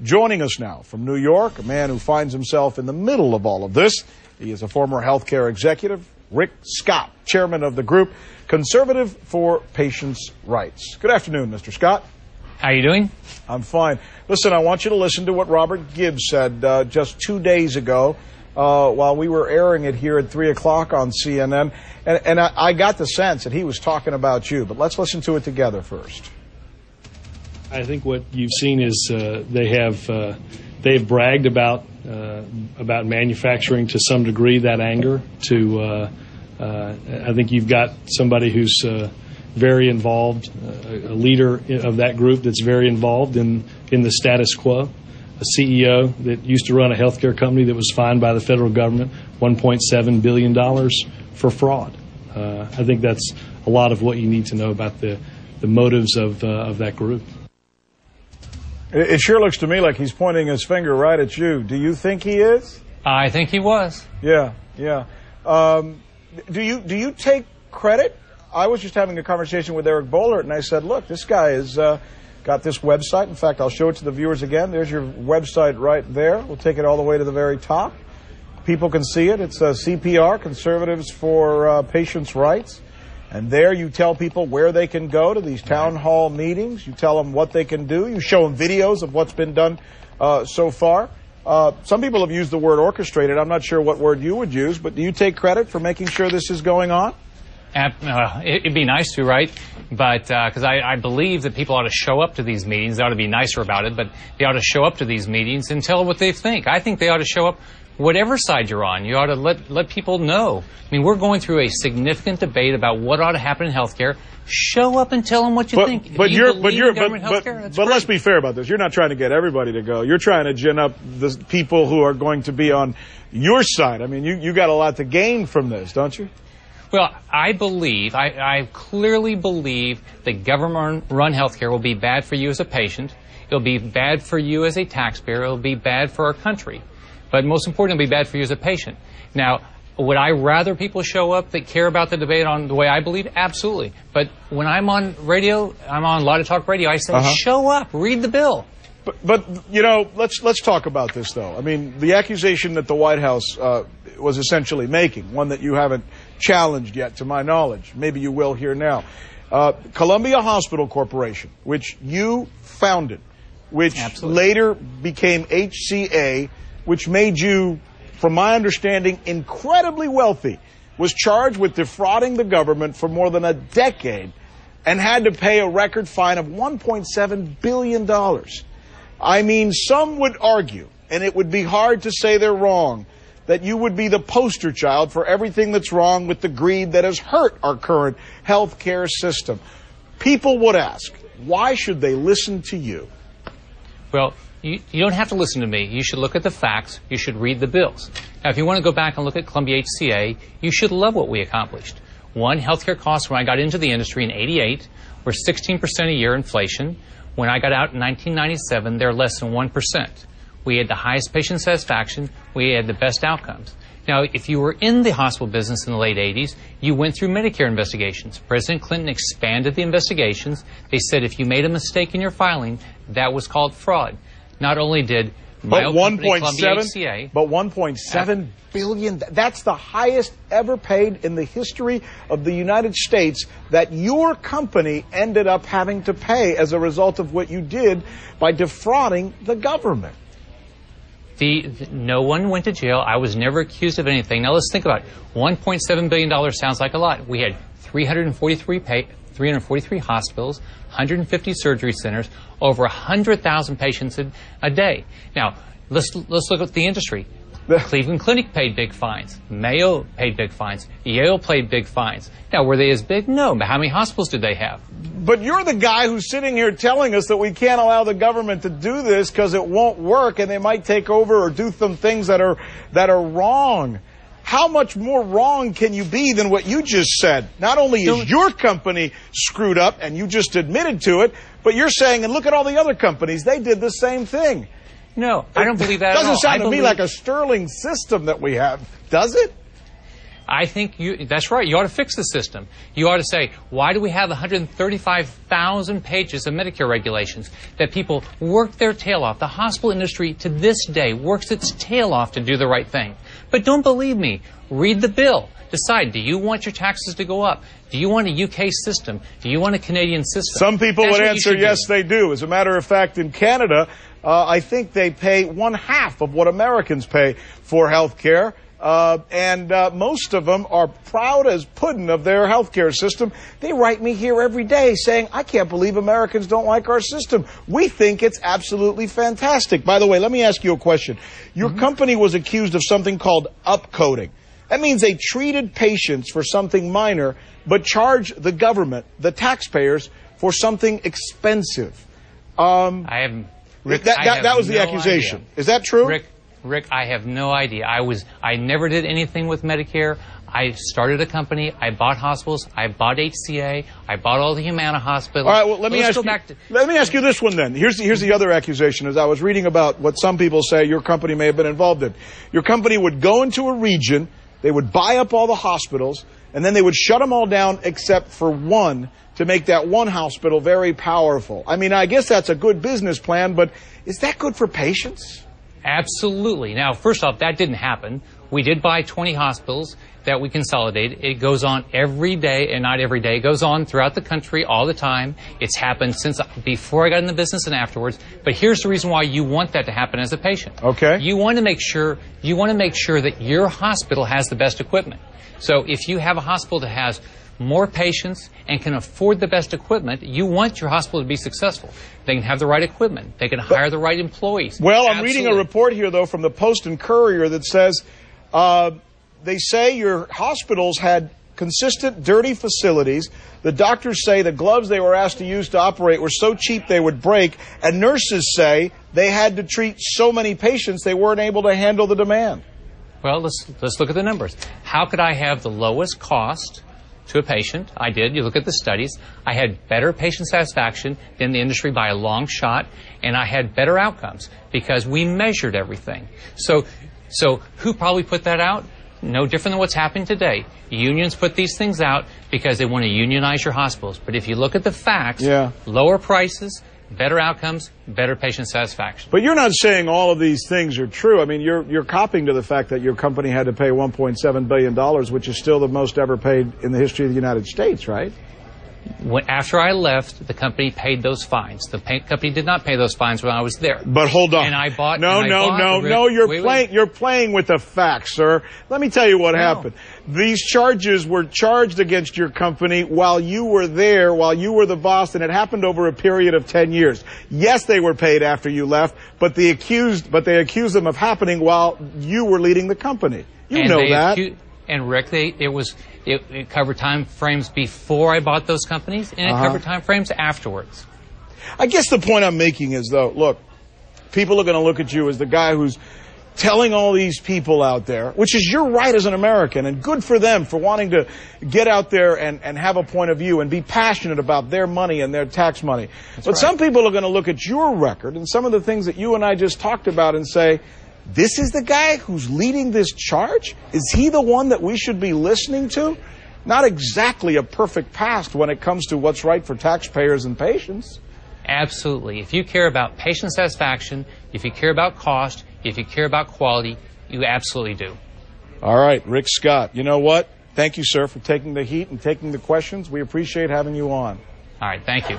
Joining us now from New York, a man who finds himself in the middle of all of this. He is a former healthcare executive, Rick Scott, chairman of the group Conservative for Patients' Rights. Good afternoon, Mr. Scott. How are you doing? I'm fine. Listen, I want you to listen to what Robert Gibbs said just 2 days ago while we were airing it here at 3 o'clock on CNN. And I got the sense that he was talking about you. But let's listen to it together first. I think what you've seen is they have bragged about manufacturing to some degree that anger. I think you've got somebody who's very involved, a leader of that group that's very involved in the status quo, a CEO that used to run a healthcare company that was fined by the federal government $1.7 billion for fraud. I think that's a lot of what you need to know about the motives of that group. It sure looks to me like he's pointing his finger right at you. Do you think he is? I think he was. Yeah. Do you take credit? I was just having a conversation with Eric Boehlert, and I said, look, this guy has got this website. In fact, I'll show it to the viewers again. There's your website right there. We'll take it all the way to the very top. People can see it. It's CPR, Conservatives for Patients' Rights. And there you tell people where they can go to these town hall meetings. You tell them what they can do. You show them videos of what's been done so far. Some people have used the word orchestrated. I'm not sure what word you would use, but do you take credit for making sure this is going on? It'd be nice to, right? But because I believe that people ought to show up to these meetings. They ought to be nicer about it, but they ought to show up to these meetings and tell what they think. I think they ought to show up whatever side you're on. You ought to let people know. I mean, we're going through a significant debate about what ought to happen in healthcare. Show up and tell them what you think. But let's be fair about this. You're not trying to get everybody to go. You're trying to gin up the people who are going to be on your side. I mean, you got a lot to gain from this, don't you? Well, I clearly believe that government-run healthcare will be bad for you as a patient. It'll be bad for you as a taxpayer. It'll be bad for our country. But most importantly, it'll be bad for you as a patient. Now, would I rather people show up that care about the debate on the way I believe? Absolutely. But when I'm on radio, I'm on Law to Talk Radio, I say, show up, read the bill. But you know, let's talk about this, though. I mean, the accusation that the White House was essentially making, one that you haven't challenged yet, to my knowledge. Maybe you will here now. Columbia Hospital Corporation, which you founded, which later became HCA, which made you, from my understanding, incredibly wealthy, was charged with defrauding the government for more than a decade and had to pay a record fine of $1.7 billion. I mean, some would argue, and it would be hard to say they're wrong, that you would be the poster child for everything that's wrong with the greed that has hurt our current health care system. People would ask, why should they listen to you? Well, you don't have to listen to me. You should look at the facts. You should read the bills. Now, if you want to go back and look at Columbia HCA, you should love what we accomplished. One, healthcare costs when I got into the industry in '88 were 16% a year inflation. When I got out in 1997, they're less than 1%. We had the highest patient satisfaction. We had the best outcomes. Now, if you were in the hospital business in the late 80s, you went through Medicare investigations. President Clinton expanded the investigations. They said if you made a mistake in your filing, that was called fraud. Not only did my company, Columbia HCA, but $1.7 billion. That's the highest ever paid in the history of the United States that your company ended up having to pay as a result of what you did by defrauding the government. No one went to jail. I was never accused of anything. Now let's think about it. $1.7 billion sounds like a lot. We had 343 hospitals, 150 surgery centers, over 100,000 patients a day. Now, let's look at the industry. Cleveland Clinic paid big fines. Mayo paid big fines. Yale paid big fines. Now, were they as big? No. But how many hospitals did they have? But you're the guy who's sitting here telling us that we can't allow the government to do this because it won't work and they might take over or do some things that are wrong. How much more wrong can you be than what you just said? Not only is your company screwed up, and you just admitted to it, but you're saying, and look at all the other companies, they did the same thing. No, I don't believe that at all. Doesn't sound to me like a sterling system that we have, does it? I think that's right. You ought to fix the system. You ought to say, why do we have 135,000 pages of Medicare regulations that people work their tail off? The hospital industry to this day works its tail off to do the right thing. But don't believe me. Read the bill. Decide, do you want your taxes to go up? Do you want a UK system? Do you want a Canadian system? Some people would answer yes, they do. As a matter of fact, in Canada, I think they pay 1/2 of what Americans pay for health care. And most of them are proud as pudding of their healthcare system. They write me here every day saying, I can't believe Americans don't like our system. We think it's absolutely fantastic. By the way, let me ask you a question. Your company was accused of something called upcoding. That means they treated patients for something minor, but charged the government, the taxpayers, for something expensive. Rick, that was the accusation. Idea. Is that true? Rick, I have no idea. I never did anything with Medicare. I started a company. I bought hospitals. I bought HCA. I bought all the Humana hospitals. All right, well, let me ask you this one then. Here's the other accusation. As I was reading about what some people say your company may have been involved in. Your company would go into a region, they would buy up all the hospitals, and then they would shut them all down except for one to make that one hospital very powerful. I mean, I guess that's a good business plan, but is that good for patients? Absolutely. Now, first off, that didn't happen. We did buy 20 hospitals that we consolidated. It goes on every day, and not every day. It goes on throughout the country all the time. It's happened since before I got in the business and afterwards. But here's the reason why you want that to happen as a patient. Okay. You want to make sure that your hospital has the best equipment. So if you have a hospital that has more patients and can afford the best equipment, you want your hospital to be successful. They can have the right equipment. They can hire the right employees. Well, I'm reading a report here, though, from the Post and Courier that says they say your hospitals had consistent dirty facilities. The doctors say the gloves they were asked to use to operate were so cheap they would break, and nurses say they had to treat so many patients they weren't able to handle the demand. Well, let's look at the numbers. How could I have the lowest cost to a patient? I did. You look at the studies. I had better patient satisfaction than the industry by a long shot, and I had better outcomes because we measured everything. So who probably put that out? No different than what's happening today. Unions put these things out because they want to unionize your hospitals. But if you look at the facts, lower prices, better outcomes, better patient satisfaction. But you're not saying all of these things are true. I mean, you're copying to the fact that your company had to pay $1.7 billion, which is still the most ever paid in the history of the United States, right? After I left, the company paid those fines. The company did not pay those fines when I was there. But hold on. And I bought... No, you're playing with the facts, sir. Let me tell you what happened. These charges were charged against your company while you were there, while you were the boss, and it happened over a period of 10 years. Yes, they were paid after you left, but they accused them of happening while you were leading the company. You know that. And Rick, it covered time frames before I bought those companies, and it covered time frames afterwards. I guess the point I'm making is, though, look, people are going to look at you as the guy who's telling all these people out there, which is your right as an American, and good for them for wanting to get out there and have a point of view and be passionate about their money and their tax money. But some people are going to look at your record and some of the things that you and I just talked about and say, this is the guy who's leading this charge? Is he the one that we should be listening to? Not exactly a perfect past when it comes to what's right for taxpayers and patients. Absolutely. If you care about patient satisfaction, if you care about cost, if you care about quality, you absolutely do. All right, Rick Scott. You know what? Thank you, sir, for taking the heat and taking the questions. We appreciate having you on. All right, thank you.